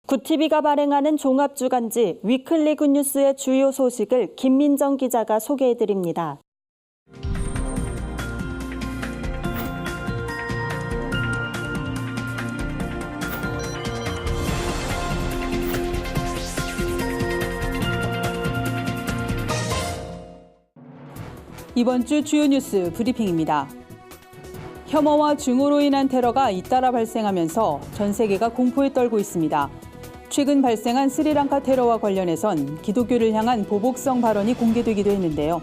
굿TV가 발행하는 종합주간지 위클리 굿뉴스의 주요 소식을 김민정 기자가 소개해드립니다. 이번 주 주요 뉴스 브리핑입니다. 혐오와 증오로 인한 테러가 잇따라 발생하면서 전 세계가 공포에 떨고 있습니다. 최근 발생한 스리랑카 테러와 관련해선 기독교를 향한 보복성 발언이 공개되기도 했는데요.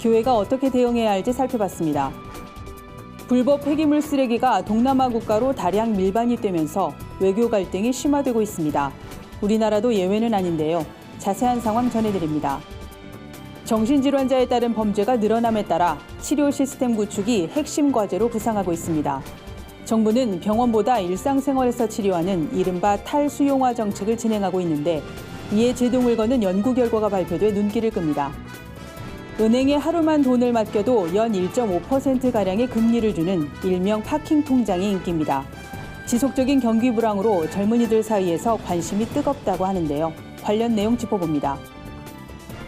교회가 어떻게 대응해야 할지 살펴봤습니다. 불법 폐기물 쓰레기가 동남아 국가로 다량 밀반이 되면서 외교 갈등이 심화되고 있습니다. 우리나라도 예외는 아닌데요. 자세한 상황 전해드립니다. 정신질환자에 따른 범죄가 늘어남에 따라 치료 시스템 구축이 핵심 과제로 부상하고 있습니다. 정부는 병원보다 일상생활에서 치료하는 이른바 탈수용화 정책을 진행하고 있는데 이에 제동을 거는 연구 결과가 발표돼 눈길을 끕니다. 은행에 하루만 돈을 맡겨도 연 1.5%가량의 금리를 주는 일명 파킹 통장이 인기입니다. 지속적인 경기 불황으로 젊은이들 사이에서 관심이 뜨겁다고 하는데요. 관련 내용 짚어봅니다.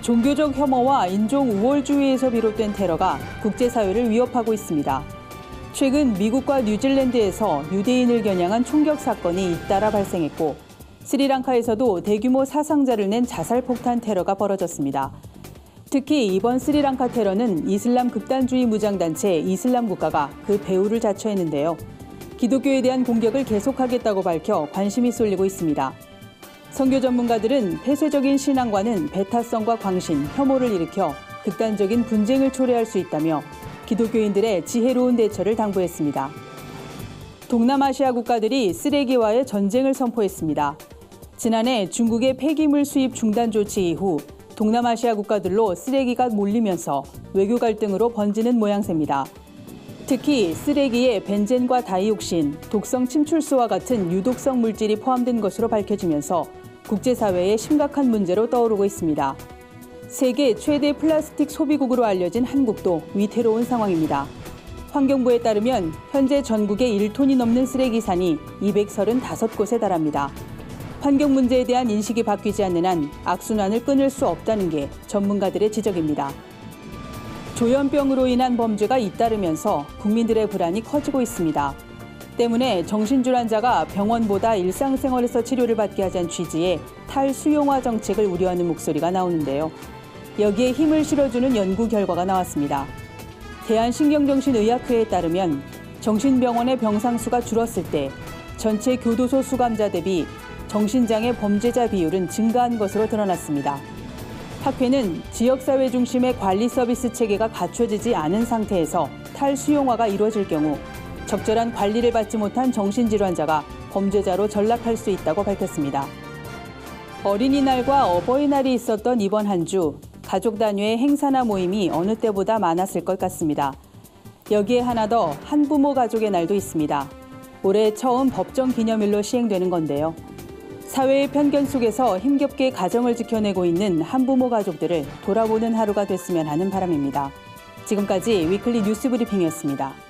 종교적 혐오와 인종 우월주의에서 비롯된 테러가 국제사회를 위협하고 있습니다. 최근 미국과 뉴질랜드에서 유대인을 겨냥한 총격 사건이 잇따라 발생했고 스리랑카에서도 대규모 사상자를 낸 자살폭탄 테러가 벌어졌습니다. 특히 이번 스리랑카 테러는 이슬람 극단주의 무장단체 이슬람 국가가 그 배후를 자처했는데요. 기독교에 대한 공격을 계속하겠다고 밝혀 관심이 쏠리고 있습니다. 선교 전문가들은 폐쇄적인 신앙과는 배타성과 광신, 혐오를 일으켜 극단적인 분쟁을 초래할 수 있다며 기독교인들의 지혜로운 대처를 당부했습니다. 동남아시아 국가들이 쓰레기와의 전쟁을 선포했습니다. 지난해 중국의 폐기물 수입 중단 조치 이후 동남아시아 국가들로 쓰레기가 몰리면서 외교 갈등으로 번지는 모양새입니다. 특히 쓰레기에 벤젠과 다이옥신, 독성 침출수와 같은 유독성 물질이 포함된 것으로 밝혀지면서 국제사회에 심각한 문제로 떠오르고 있습니다. 세계 최대 플라스틱 소비국으로 알려진 한국도 위태로운 상황입니다. 환경부에 따르면 현재 전국에 1톤이 넘는 쓰레기산이 235곳에 달합니다. 환경 문제에 대한 인식이 바뀌지 않는 한 악순환을 끊을 수 없다는 게 전문가들의 지적입니다. 조현병으로 인한 범죄가 잇따르면서 국민들의 불안이 커지고 있습니다. 때문에 정신질환자가 병원보다 일상생활에서 치료를 받게 하자는 취지의 탈수용화 정책을 우려하는 목소리가 나오는데요. 여기에 힘을 실어주는 연구 결과가 나왔습니다. 대한신경정신의학회에 따르면 정신병원의 병상수가 줄었을 때 전체 교도소 수감자 대비 정신장애 범죄자 비율은 증가한 것으로 드러났습니다. 학회는 지역사회 중심의 관리 서비스 체계가 갖춰지지 않은 상태에서 탈수용화가 이루어질 경우 적절한 관리를 받지 못한 정신질환자가 범죄자로 전락할 수 있다고 밝혔습니다. 어린이날과 어버이날이 있었던 이번 한 주, 가족 단위의 행사나 모임이 어느 때보다 많았을 것 같습니다. 여기에 하나 더 한부모 가족의 날도 있습니다. 올해 처음 법정 기념일로 시행되는 건데요. 사회의 편견 속에서 힘겹게 가정을 지켜내고 있는 한부모 가족들을 돌아보는 하루가 됐으면 하는 바람입니다. 지금까지 위클리 뉴스 브리핑이었습니다.